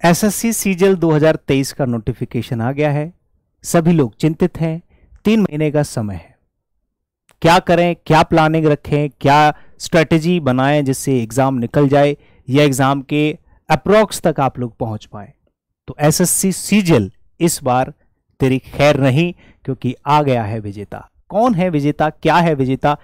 SSC CGL 2023 का notification आ गया है। सभी लोग चिंतित हैं। 3 महीने का समय है। क्या करें, क्या प्लानिंग रखें, क्या स्ट्रेटेजी बनाएं जिससे एग्जाम निकल जाए या एग्जाम के अप्रोक्स तक आप लोग पहुंच पाए। तो एसएससी सीजीएल इस बार तेरी खैर नहीं, क्योंकि आ गया है विजेता। कौन है विजेता, क्या है विजेता,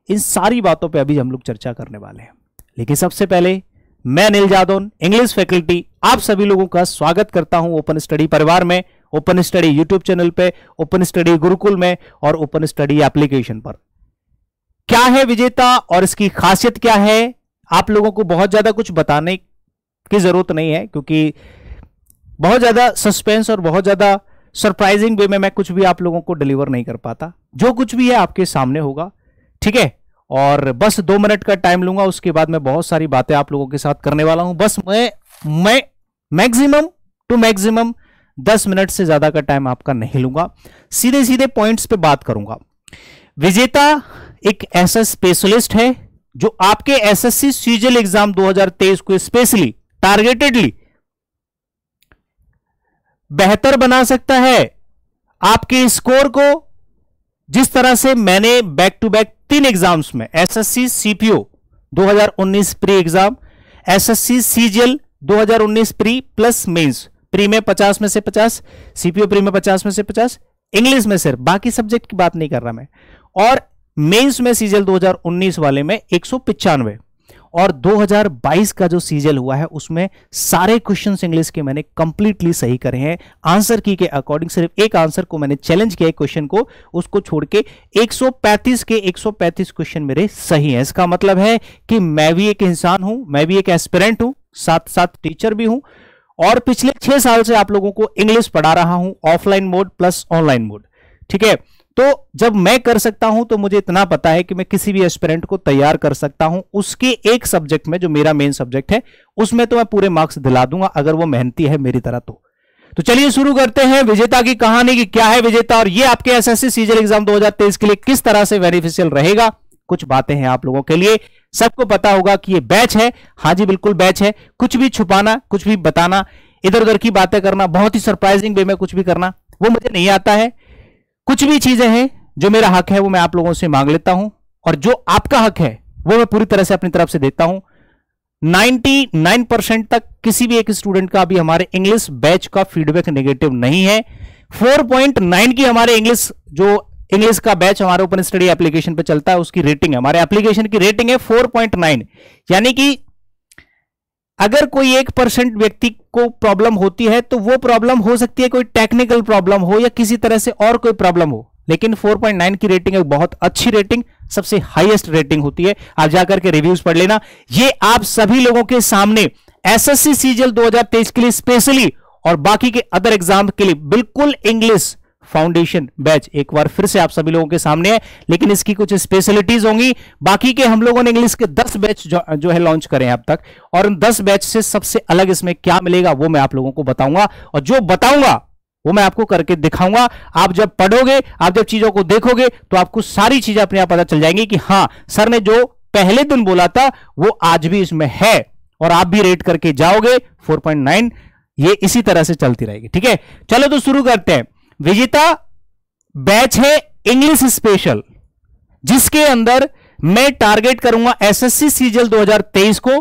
इन सारी बातों पे अभी हम लोग चर्चा करने वाले हैं। लेकिन सबसे पहले मैं अनिल जादौन, इंग्लिश फैकल्टी, आप सभी लोगों का स्वागत करता हूं ओपन स्टडी परिवार में, ओपन स्टडी यूट्यूब चैनल पे, ओपन स्टडी गुरुकुल में और ओपन स्टडी एप्लीकेशन पर। क्या है विजेता और इसकी खासियत क्या है, आप लोगों को बहुत ज्यादा कुछ बताने की जरूरत नहीं है, क्योंकि बहुत ज्यादा सस्पेंस और बहुत ज्यादा सरप्राइजिंग वे में मैं कुछ भी आप लोगों को डिलीवर नहीं कर पाता। जो कुछ भी है आपके सामने होगा, ठीक है। और बस 2 मिनट का टाइम लूंगा, उसके बाद मैं बहुत सारी बातें आप लोगों के साथ करने वाला हूं। बस मैं मैक्सिमम टू मैक्सिमम 10 मिनट से ज्यादा का टाइम आपका नहीं लूंगा। सीधे सीधे पॉइंट्स पे बात करूंगा। विजेता एक ऐसा स्पेशलिस्ट है जो आपके एसएससी सीजीएल एग्जाम 2023 को स्पेशली टारगेटेडली बेहतर बना सकता है। आपके स्कोर को जिस तरह से मैंने बैक टू बैक 3 एग्जाम्स में, SSC CPO 2019 pre exam, SSC CGL 2019 pre plus mains, pre में 50 में से 50, सीपीओ प्री में 50 में से 50, इंग्लिश में सिर्फ, बाकी सब्जेक्ट की बात नहीं कर रहा मैं, और मेंस में सीजीएल 2019 वाले में 195, और 2022 का जो सीजीएल हुआ है उसमें सारे क्वेश्चंस इंग्लिश के मैंने कंप्लीटली सही करे हैं। आंसर की के अकॉर्डिंग सिर्फ एक आंसर को मैंने चैलेंज किया, एक क्वेश्चन को, उसको छोड़ के 135 के 135 क्वेश्चन मेरे सही हैं। इसका मतलब है कि मैं भी एक इंसान हूं, मैं भी एक एस्पिरेंट हूं, साथ साथ टीचर भी हूं, और पिछले 6 साल से आप लोगों को इंग्लिश पढ़ा रहा हूं, offline mode plus online mode, ठीक है। तो जब मैं कर सकता हूं तो मुझे इतना पता है कि मैं किसी भी एस्पिरेंट को तैयार कर सकता हूं। उसके एक सब्जेक्ट में, जो मेरा मेन सब्जेक्ट है, उसमें तो मैं पूरे मार्क्स दिला दूंगा अगर वो मेहनती है मेरी तरह। तो चलिए शुरू करते हैं विजेता की कहानी की। क्या है विजेता और ये आपके एसएससी सीजीएल एग्जाम 2023 के लिए किस तरह से बेनिफिशियल रहेगा। कुछ बातें हैं आप लोगों के लिए। सबको पता होगा कि ये बैच है। हाँ जी, बिल्कुल बैच है। कुछ भी छुपाना, कुछ भी बताना, इधर उधर की बातें करना, बहुत ही सरप्राइजिंग वे में कुछ भी करना, वो मुझे नहीं आता है। कुछ भी चीजें हैं जो मेरा हक है वो मैं आप लोगों से मांग लेता हूं, और जो आपका हक है वो मैं पूरी तरह से अपनी तरफ से देता हूं। 99% तक किसी भी एक स्टूडेंट का अभी हमारे इंग्लिश बैच का फीडबैक नेगेटिव नहीं है। 4.9 की हमारे इंग्लिश का बैच हमारे ओपन स्टडी एप्लीकेशन पे चलता है, उसकी रेटिंग है, हमारे एप्लीकेशन की रेटिंग है 4.9। यानी कि अगर कोई 1% व्यक्ति को प्रॉब्लम होती है तो वो प्रॉब्लम हो सकती है कोई टेक्निकल प्रॉब्लम हो या किसी तरह से और कोई प्रॉब्लम हो, लेकिन 4.9 की रेटिंग है, बहुत अच्छी रेटिंग, सबसे हाईएस्ट रेटिंग होती है। आप जाकर के रिव्यूज पढ़ लेना। ये आप सभी लोगों के सामने एसएससी सीजीएल 2023 के लिए स्पेशली और बाकी के अदर एग्जाम के लिए बिल्कुल इंग्लिश फाउंडेशन बैच एक बार फिर से आप सभी लोगों के सामने है, लेकिन इसकी कुछ स्पेशलिटीज होंगी। बाकी के हम लोगों ने इंग्लिश के 10 बैच जो है लॉन्च करे हैं अब तक, और उन 10 बैच से सबसे अलग इसमें क्या मिलेगा वो मैं आप लोगों को बताऊंगा, और जो बताऊंगा वो मैं आपको करके दिखाऊंगा। आप जब पढ़ोगे, आप जब चीजों को देखोगे तो आपको सारी चीजें अपने आप पता चल जाएंगी कि हाँ, सर ने जो पहले दिन बोला था वो आज भी इसमें है, और आप भी रेट करके जाओगे 4.9। ये इसी तरह से चलती रहेगी, ठीक है। चलो तो शुरू करते हैं। विजेता बैच है इंग्लिश स्पेशल, जिसके अंदर मैं टारगेट करूंगा एसएससी सीजीएल 2023 को।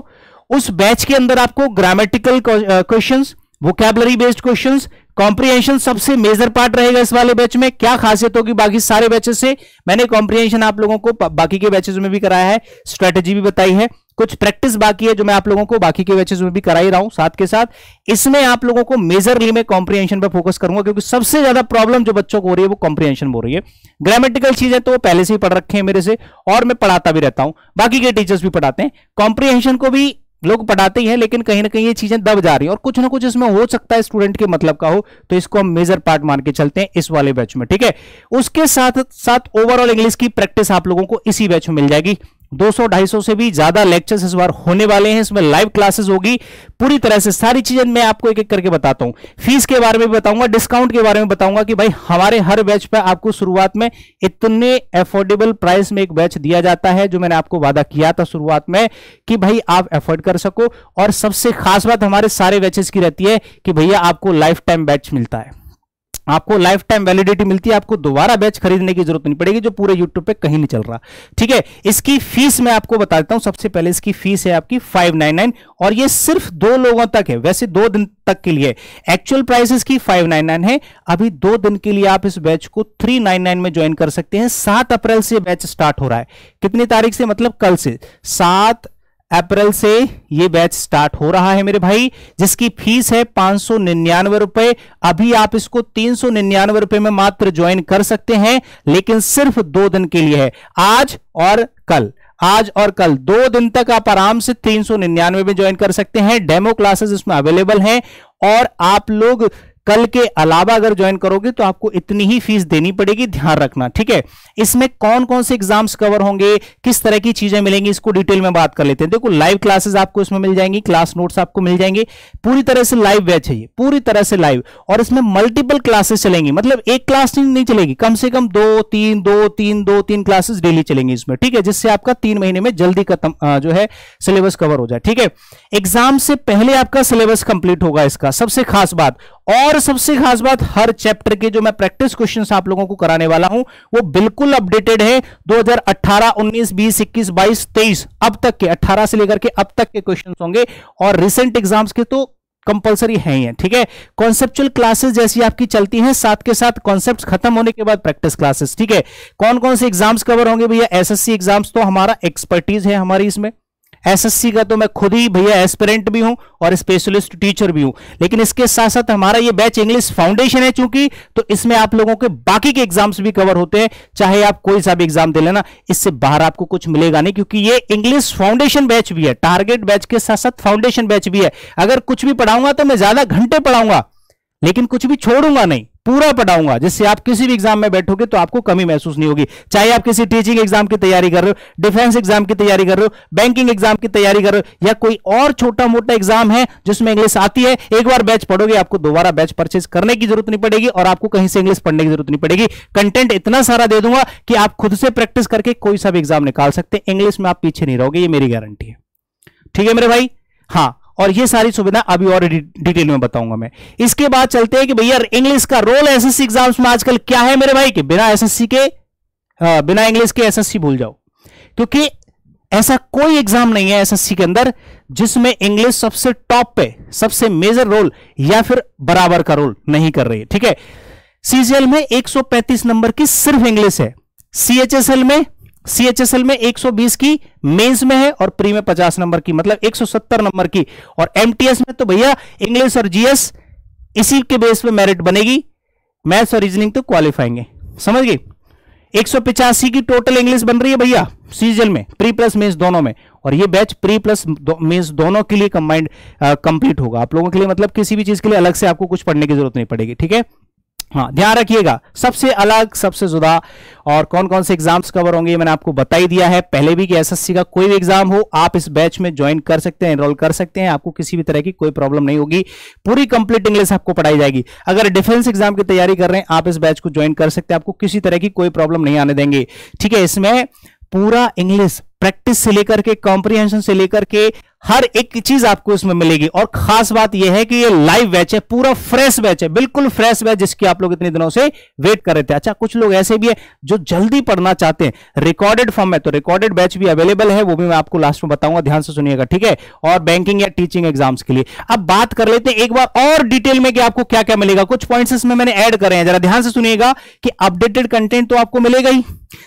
उस बैच के अंदर आपको grammatical questions, vocabulary based questions, comprehension सबसे मेजर पार्ट रहेगा इस वाले बैच में। क्या खासियत होगी बाकी सारे बैचेस से, मैंने कॉम्प्रिहेंशन आप लोगों को बाकी के बैचेस में भी कराया है, स्ट्रेटेजी भी बताई है, कुछ प्रैक्टिस बाकी है जो मैं आप लोगों को बाकी के बैचेस में भी करा ही रहा हूं। साथ के साथ इसमें आप लोगों को मेजरली मैं कॉम्प्रिहेंशन पे फोकस करूंगा, क्योंकि सबसे ज्यादा प्रॉब्लम जो बच्चों को हो रही है वो कॉम्प्रिहेंशन हो रही है। ग्रामेटिकल चीजें तो पहले से ही पढ़ रखे हैं मेरे से, और मैं पढ़ाता भी रहता हूं, बाकी के टीचर्स भी पढ़ाते हैं। कॉम्प्रिहेंशन को भी लोग पढ़ाते ही हैं, लेकिन कहीं ना कहीं ये चीजें दब जा रही हैं, और कुछ ना कुछ इसमें हो सकता है स्टूडेंट के मतलब का हो, तो इसको हम मेजर पार्ट मान के चलते हैं इस वाले बैच में, ठीक है। उसके साथ साथ ओवरऑल इंग्लिश की प्रैक्टिस आप लोगों को इसी बैच में मिल जाएगी। 200-250 से भी ज्यादा लेक्चर्स इस बार होने वाले हैं। इसमें लाइव क्लासेस होगी पूरी तरह से, सारी चीजें मैं आपको एक एक करके बताता हूं। फीस के बारे में बताऊंगा, डिस्काउंट के बारे में बताऊंगा कि भाई हमारे हर बैच पे आपको शुरुआत में इतने अफोर्डेबल प्राइस में एक बैच दिया जाता है, जो मैंने आपको वादा किया था शुरुआत में कि भाई आप अफोर्ड कर सको। और सबसे खास बात हमारे सारे बैचेस की रहती है कि भैया आपको लाइफ टाइम बैच मिलता है, आपको लाइफ टाइम वैलिडिटी मिलती है, आपको दोबारा बैच खरीदने की जरूरत नहीं पड़ेगी, जो पूरे यूट्यूब पे कहीं नहीं चल रहा। ठीक है, इसकी फीस मैं आपको बता देता हूं। सबसे पहले इसकी फीस है आपकी 599 और ये सिर्फ 2 लोगों तक है, वैसे 2 दिन तक के लिए। एक्चुअल प्राइस इसकी 599 है, अभी 2 दिन के लिए आप इस बैच को 399 में ज्वाइन कर सकते हैं। 7 अप्रैल से बैच स्टार्ट हो रहा है। कितनी तारीख से? मतलब कल से 7 अप्रैल से ये बैच स्टार्ट हो रहा है मेरे भाई, जिसकी फीस है 599 रुपए। अभी आप इसको 399 रुपए में मात्र ज्वाइन कर सकते हैं, लेकिन सिर्फ 2 दिन के लिए है, आज और कल। आज और कल 2 दिन तक आप आराम से 399 में ज्वाइन कर सकते हैं। डेमो क्लासेस इसमें अवेलेबल हैं और आप लोग कल के अलावा अगर ज्वाइन करोगे तो आपको इतनी ही फीस देनी पड़ेगी, ध्यान रखना। ठीक है, इसमें कौन कौन से एग्जाम्स कवर होंगे, किस तरह की चीजें मिलेंगी, इसको डिटेल में बात कर लेते हैं। देखो, लाइव क्लासेस आपको इसमें मिल जाएंगी, क्लास नोट्स आपको मिल जाएंगे, पूरी तरह से लाइव बैच है ये, पूरी तरह से लाइव। और इसमें मल्टीपल क्लासेस चलेंगी, मतलब एक क्लास नहीं चलेगी, कम से कम 2-3 क्लासेस डेली चलेंगी इसमें। ठीक है, जिससे आपका 3 महीने में जल्दी खत्म जो है सिलेबस कवर हो जाए। ठीक है, एग्जाम से पहले आपका सिलेबस कंप्लीट होगा इसका, सबसे खास बात। और सबसे खास बात, हर चैप्टर के जो मैं प्रैक्टिस क्वेश्चंस आप लोगों को कराने वाला हूं वो बिल्कुल अपडेटेड है। 2018, 19, 20, 21, 22, 23 अब तक के, 18 से लेकर के अब तक के क्वेश्चंस होंगे और रिसेंट एग्जाम्स के तो कंपलसरी है ही है। ठीक है, कॉन्सेप्चुअल क्लासेस जैसी आपकी चलती हैं, साथ के साथ कॉन्सेप्ट्स खत्म होने के बाद प्रैक्टिस क्लासेस। ठीक है, कौन कौन से एग्जाम्स कवर होंगे भैया? एसएससी एग्जाम्स तो हमारा एक्सपर्टीज है हमारी इसमें। एसएससी का तो मैं खुद ही भैया एस्पिरेंट भी हूं और स्पेशलिस्ट टीचर भी हूं, लेकिन इसके साथ साथ हमारा ये बैच इंग्लिश फाउंडेशन है चूंकि, तो इसमें आप लोगों के बाकी के एग्जाम्स भी कवर होते हैं। चाहे आप कोई सा भी एग्जाम दे लेना, इससे बाहर आपको कुछ मिलेगा नहीं, क्योंकि ये इंग्लिश फाउंडेशन बैच भी है, टारगेट बैच के साथ साथ फाउंडेशन बैच भी है। अगर कुछ भी पढ़ाऊंगा तो मैं ज्यादा घंटे पढ़ाऊंगा, लेकिन कुछ भी छोड़ूंगा नहीं, पूरा पढ़ाऊंगा, जिससे आप किसी भी एग्जाम में बैठोगे तो आपको कमी महसूस नहीं होगी। चाहे आप किसी टीचिंग एग्जाम की तैयारी कर रहे हो, डिफेंस एग्जाम की तैयारी कर रहे हो, बैंकिंग एग्जाम की तैयारी कर रहे हो, या कोई और छोटा मोटा एग्जाम है जिसमें इंग्लिश आती है, एक बार बैच पढ़ोगे आपको दोबारा बैच परचेज करने की जरूरत नहीं पड़ेगी और आपको कहीं से इंग्लिश पढ़ने की जरूरत नहीं पड़ेगी। कंटेंट इतना सारा दे दूंगा कि आप खुद से प्रैक्टिस करके कोई सा भी एग्जाम निकाल सकते हैं। इंग्लिश में आप पीछे नहीं रहोगे, ये मेरी गारंटी है। ठीक है मेरे भाई, हाँ। और ये सारी सुविधा अभी और डिटेल में बताऊंगा मैं। इसके बाद चलते हैं कि भैया इंग्लिश का रोल एसएससी एग्जाम्स में आजकल क्या है मेरे भाई, कि बिना एसएससी के बिना इंग्लिश के एसएससी भूल जाओ, क्योंकि ऐसा कोई एग्जाम नहीं है एसएससी के अंदर जिसमें इंग्लिश सबसे टॉप पे, सबसे मेजर रोल या फिर बराबर का रोल नहीं कर रही है। ठीक है, सीजीएल में 135 नंबर की सिर्फ इंग्लिश है, सीएचएसएल में 120 की मेंस में है और प्री में 50 नंबर की, मतलब 170 नंबर की। और एमटीएस में तो भैया इंग्लिश और जीएस इसी के बेस पे मेरिट बनेगी, मैथ्स और रीजनिंग तो क्वालिफाइंगे, समझ गए। 185 की टोटल इंग्लिश बन रही है भैया सीजीएल में, प्री प्लस मेंस दोनों में। और ये बैच प्री प्लस मेंस दोनों के लिए कंबाइंड कंप्लीट होगा आप लोगों के लिए, मतलब किसी भी चीज के लिए अलग से आपको कुछ पढ़ने की जरूरत नहीं पड़ेगी। ठीक है, हाँ ध्यान रखिएगा, सबसे अलग सबसे जुदा। और कौन कौन से एग्जाम्स कवर होंगे मैंने आपको बता ही दिया है पहले भी, कि एसएससी का कोई भी एग्जाम हो आप इस बैच में ज्वाइन कर सकते हैं, एनरोल कर सकते हैं, आपको किसी भी तरह की कोई प्रॉब्लम नहीं होगी। पूरी कंप्लीट इंग्लिश आपको पढ़ाई जाएगी। अगर डिफेंस एग्जाम की तैयारी कर रहे हैं आप इस बैच को ज्वाइन कर सकते हैं, आपको किसी तरह की कोई प्रॉब्लम नहीं आने देंगे। ठीक है, इसमें पूरा इंग्लिश प्रैक्टिस से लेकर के कॉम्प्रिहेंशन से लेकर के हर एक चीज आपको इसमें मिलेगी। और खास बात यह है कि ये लाइव बैच है, पूरा फ्रेश बैच है, बिल्कुल फ्रेश बैच, जिसकी आप लोग इतने दिनों से वेट कर रहे थे। अच्छा, कुछ लोग ऐसे भी है जो जल्दी पढ़ना चाहते हैं रिकॉर्डेड फॉर्म में, तो रिकॉर्डेड बैच भी अवेलेबल है, वो भी मैं आपको लास्ट में बताऊंगा, ध्यान से सुनिएगा। ठीक है, और बैंकिंग या टीचिंग एग्जाम्स के लिए। अब बात कर लेते हैं एक बार और डिटेल में कि आपको क्या क्या मिलेगा। कुछ पॉइंट्स इसमें मैंने ऐड करे हैं, जरा ध्यान से सुनिएगा कि अपडेटेड कंटेंट तो आपको मिलेगा ही,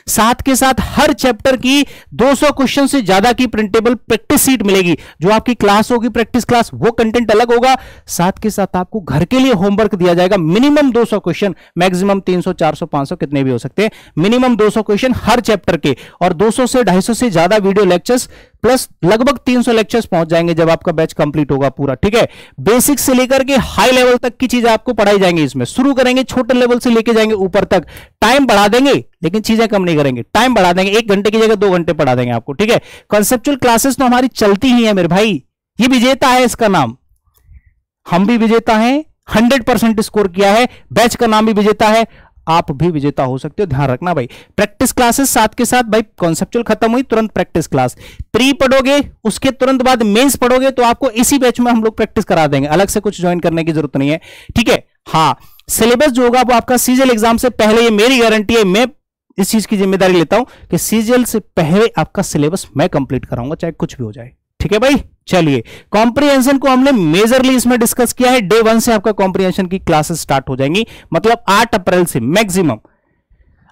साथ के साथ हर चैप्टर की 200 क्वेश्चन से ज्यादा की प्रिंटेबल प्रैक्टिस सीट मिलेगी। जो आपकी क्लास होगी प्रैक्टिस क्लास, वो कंटेंट अलग होगा, साथ के साथ आपको घर के लिए होमवर्क दिया जाएगा। मिनिमम 200 क्वेश्चन, मैक्सिमम 300, 400, 500 कितने भी हो सकते हैं, मिनिमम 200 क्वेश्चन हर चैप्टर के, और 200 से 250 से ज्यादा वीडियो लेक्चर्स प्लस लगभग 300 लेक्चर्स पहुंच जाएंगे जब आपका बैच कंप्लीट होगा पूरा, ठीक है। बेसिक से लेकर के हाई लेवल तक की चीजें आपको पढ़ाई जाएंगी। इसमें शुरू करेंगे छोटे लेवल से लेके जाएंगे ऊपर तक, टाइम बढ़ा देंगे लेकिन चीजें कम नहीं करेंगे, टाइम बढ़ा देंगे, 1 घंटे की जगह 2 घंटे पढ़ा देंगे आपको, ठीक है। कॉन्सेप्चुअल क्लासेस तो हमारी चलती ही है मेरे भाई, ये विजेता है, इसका नाम, हम भी विजेता हैं, 100% स्कोर किया है, बैच का नाम भी विजेता है, आप भी विजेता हो सकते हो, ध्यान रखना भाई। प्रैक्टिस क्लासेस साथ के साथ भाई, कॉन्सेप्चुअल खत्म हुई तुरंत प्रैक्टिस क्लास, प्री पढ़ोगे उसके तुरंत बाद मेंस पढ़ोगे, तो आपको इसी बैच में हम लोग प्रैक्टिस करा देंगे, अलग से कुछ ज्वाइन करने की जरूरत नहीं है, ठीक है। हाँ, सिलेबस जो होगा वो आपका सीजीएल एग्जाम से पहले, ये मेरी गारंटी है, मैं इस चीज की जिम्मेदारी लेता हूं कि सीजीएल से पहले आपका सिलेबस मैं कंप्लीट कराऊंगा, चाहे कुछ भी हो जाए, ठीक है भाई। चलिए, कॉम्प्रिहेंशन को हमने मेजरली इसमें डिस्कस किया है। डे 1 से आपका कॉम्प्रिहेंशन की क्लासेस स्टार्ट हो जाएंगी, मतलब 8 अप्रैल से, मैक्सिमम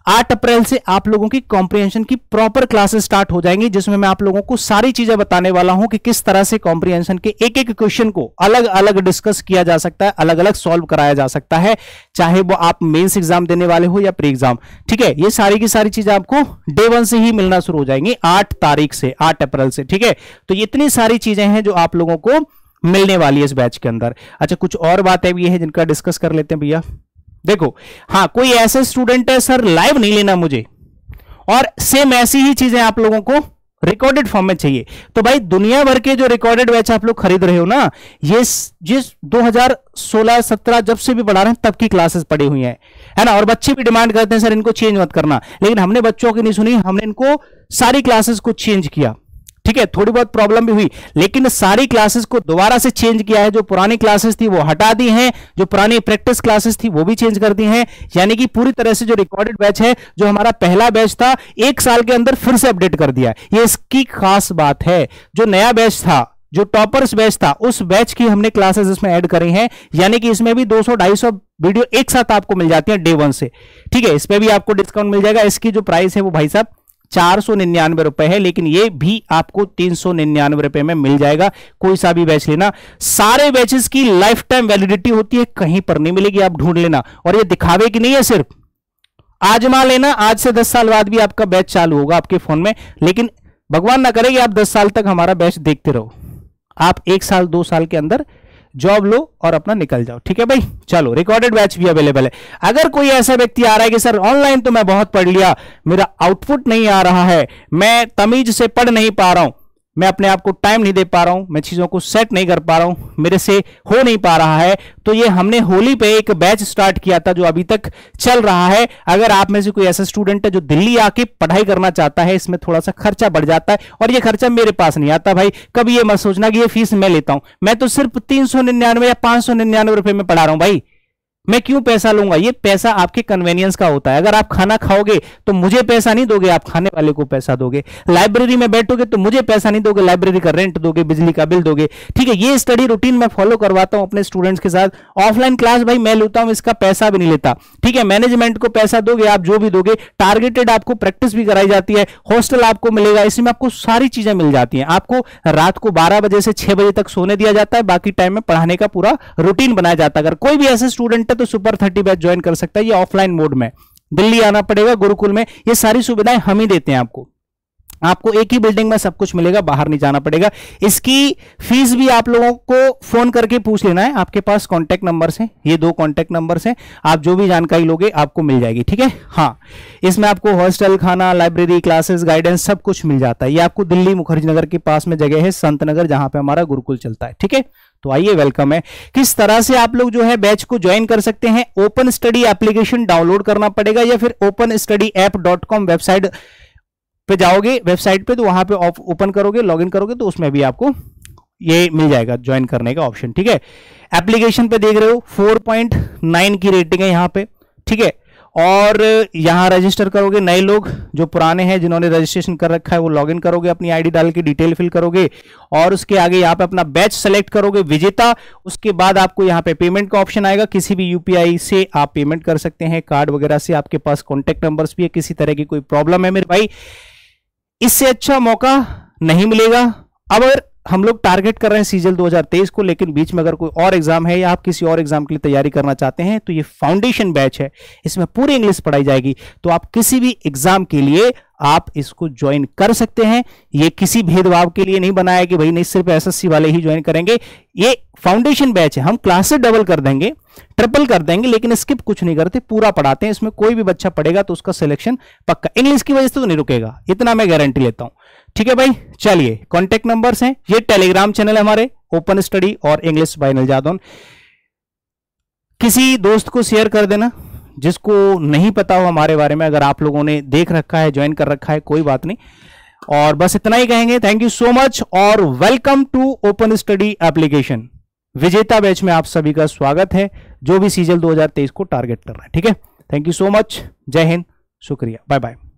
8 अप्रैल से आप लोगों की कॉम्प्रिहेंशन की प्रॉपर क्लासेस स्टार्ट हो जाएंगी, जिसमें मैं आप लोगों को सारी चीजें बताने वाला हूं कि किस तरह से कॉम्प्रिहेंशन के एक एक क्वेश्चन को अलग अलग डिस्कस किया जा सकता है, अलग अलग सॉल्व कराया जा सकता है, चाहे वो आप मेंस एग्जाम देने वाले हो या प्री एग्जाम, ठीक है। ये सारी की सारी चीजें आपको डे 1 से ही मिलना शुरू हो जाएंगी, 8 तारीख से, 8 अप्रैल से, ठीक है। तो ये इतनी सारी चीजें हैं जो आप लोगों को मिलने वाली है इस बैच के अंदर। अच्छा, कुछ और बातें भी है जिनका डिस्कस कर लेते हैं भैया। देखो, हाँ, कोई ऐसे स्टूडेंट है सर लाइव नहीं लेना मुझे, और सेम ऐसी ही चीजें आप लोगों को रिकॉर्डेड फॉर्म में चाहिए, तो भाई दुनिया भर के जो रिकॉर्डेड बैच आप लोग खरीद रहे हो ना, ये जिस 2016-17 जब से भी पढ़ा रहे हैं तब की क्लासेस पड़ी हुई हैं, है ना। और बच्चे भी डिमांड करते हैं सर इनको चेंज मत करना, लेकिन हमने बच्चों की नहीं सुनी, हमने इनको सारी क्लासेस को चेंज किया, ठीक है। थोड़ी बहुत प्रॉब्लम भी हुई, लेकिन सारी क्लासेस को दोबारा से चेंज किया है। जो पुरानी क्लासेस थी वो हटा दी हैं, जो पुरानी प्रैक्टिस क्लासेस थी वो भी चेंज कर दी हैं, यानी कि पूरी तरह से जो रिकॉर्डेड बैच है, जो हमारा पहला बैच था, 1 साल के अंदर फिर से अपडेट कर दिया। ये इसकी खास बात है। जो नया बैच था, जो टॉपर्स बैच था, उस बैच की हमने क्लासेस इसमें ऐड करी हैं, यानी कि इसमें भी 200-250 वीडियो एक साथ आपको मिल जाती है डे 1 से, ठीक है। इसमें भी आपको डिस्काउंट मिल जाएगा। इसकी जो प्राइस है वो भाई साहब 499 रुपए है, लेकिन ये भी आपको 399 रुपए में मिल जाएगा। कोई सा भी बैच लेना, सारे बैचेस की लाइफ टाइम वैलिडिटी होती है, कहीं पर नहीं मिलेगी, आप ढूंढ लेना। और ये दिखावे की नहीं है, सिर्फ आजमा लेना, आज से 10 साल बाद भी आपका बैच चालू होगा आपके फोन में, लेकिन भगवान ना करे कि आप 10 साल तक हमारा बैच देखते रहो, आप 1 साल 2 साल के अंदर जॉब लो और अपना निकल जाओ, ठीक है भाई। चलो, रिकॉर्डेड बैच भी अवेलेबल है। अगर कोई ऐसा व्यक्ति आ रहा है कि सर ऑनलाइन तो मैं बहुत पढ़ लिया, मेरा आउटपुट नहीं आ रहा है, मैं तमीज से पढ़ नहीं पा रहा हूं, मैं अपने आप को टाइम नहीं दे पा रहा हूं, मैं चीजों को सेट नहीं कर पा रहा हूं, मेरे से हो नहीं पा रहा है, तो ये हमने होली पे एक बैच स्टार्ट किया था जो अभी तक चल रहा है। अगर आप में से कोई ऐसा स्टूडेंट है जो दिल्ली आके पढ़ाई करना चाहता है, इसमें थोड़ा सा खर्चा बढ़ जाता है, और ये खर्चा मेरे पास नहीं आता भाई। कभी ये मत सोचना कि ये फीस मैं लेता हूं, मैं तो सिर्फ 399 या 599 रुपए में पढ़ा रहा हूं भाई, मैं क्यों पैसा लूंगा? ये पैसा आपके कन्वेनियंस का होता है। अगर आप खाना खाओगे तो मुझे पैसा नहीं दोगे, आप खाने वाले को पैसा दोगे। लाइब्रेरी में बैठोगे तो मुझे पैसा नहीं दोगे, लाइब्रेरी का रेंट दोगे, बिजली का बिल दोगे, ठीक है। ये स्टडी रूटीन मैं फॉलो करवाता हूं अपने स्टूडेंट्स के साथ। ऑफलाइन क्लास भाई मैं लेता हूं, इसका पैसा भी नहीं लेता, ठीक है। मैनेजमेंट को पैसा दोगे आप, जो भी दोगे, टारगेटेड आपको प्रैक्टिस भी कराई जाती है, हॉस्टल आपको मिलेगा, इसमें आपको सारी चीजें मिल जाती हैं। आपको रात को 12 बजे से 6 बजे तक सोने दिया जाता है, बाकी टाइम में पढ़ाने का पूरा रूटीन बनाया जाता है। अगर कोई भी ऐसे स्टूडेंट है तो सुपर 30 बैच ज्वाइन कर सकता है। ये ऑफलाइन मोड में, दिल्ली आना पड़ेगा गुरुकुल में, ये सारी सुविधाएं हम ही देते हैं आपको। आपको एक ही बिल्डिंग में सब कुछ मिलेगा, बाहर नहीं जाना पड़ेगा। इसकी फीस भी आप लोगों को फोन करके पूछ लेना है, आपके पास कॉन्टैक्ट नंबर्स हैं, ये 2 कॉन्टैक्ट नंबर्स हैं, आप जो भी जानकारी लोगे आपको मिल जाएगी, ठीक है। हाँ, इसमें आपको हॉस्टल, खाना, लाइब्रेरी, क्लासेस, गाइडेंस सब कुछ मिल जाता है। ये आपको दिल्ली मुखर्जी नगर के पास में जगह है, संत नगर, जहां पे हमारा गुरुकुल चलता है, ठीक है। तो आइए, वेलकम है। किस तरह से आप लोग जो है बैच को ज्वाइन कर सकते हैं? ओपन स्टडी एप्लीकेशन डाउनलोड करना पड़ेगा, या फिर openstudyApp.com वेबसाइट पे जाओगे, वेबसाइट पे तो वहां पे ओपन करोगे, लॉगिन करोगे तो उसमें भी आपको ये मिल जाएगा ज्वाइन करने का ऑप्शन, ठीक है। एप्लीकेशन पे देख रहे हो 4.9 की रेटिंग है यहाँ पे, ठीक है। और यहां रजिस्टर करोगे, नए लोग जो पुराने हैं जिन्होंने रजिस्ट्रेशन कर रखा है वो लॉगिन करोगे, अपनी आईडी डाल के डिटेल फिल करोगे, और उसके आगे यहाँ पे अपना बैच सेलेक्ट करोगे, विजेता। उसके बाद आपको यहाँ पे पेमेंट का ऑप्शन आएगा, किसी भी यूपीआई से आप पेमेंट कर सकते हैं, कार्ड वगैरह से। आपके पास कॉन्टेक्ट नंबर्स भी है, किसी तरह की कोई प्रॉब्लम है मेरे भाई, इससे अच्छा मौका नहीं मिलेगा। अब अगर हम लोग टारगेट कर रहे हैं सीजीएल 2023 को, लेकिन बीच में अगर कोई और एग्जाम है या आप किसी और एग्जाम के लिए तैयारी करना चाहते हैं, तो ये फाउंडेशन बैच है, इसमें पूरी इंग्लिश पढ़ाई जाएगी। तो आप किसी भी एग्जाम के लिए आप इसको ज्वाइन कर सकते हैं। ये किसी भेदभाव के लिए नहीं बनाया कि भाई नहीं सिर्फ एसएससी वाले ही ज्वाइन करेंगे। ये फाउंडेशन बैच है, हम क्लासेस डबल कर देंगे, ट्रिपल कर देंगे, लेकिन स्किप कुछ नहीं करते, पूरा पढ़ाते हैं। इसमें कोई भी बच्चा पढ़ेगा तो उसका सिलेक्शन पक्का, इंग्लिश की वजह से तो नहीं रुकेगा, इतना मैं गारंटी लेता हूं। ठीक है भाई, चलिए कॉन्टेक्ट नंबर्स हैं, ये टेलीग्राम चैनल है हमारे ओपन स्टडी और इंग्लिश बाय अनिल जादौन। किसी दोस्त को शेयर कर देना जिसको नहीं पता हो हमारे बारे में। अगर आप लोगों ने देख रखा है, ज्वाइन कर रखा है, कोई बात नहीं। और बस इतना ही कहेंगे, थैंक यू सो मच और welcome to open study application. विजेता बैच में आप सभी का स्वागत है, जो भी सीजल 2023 को टारगेट कर रहा है। ठीक है, थैंक यू सो मच, जय हिंद, शुक्रिया, बाय बाय।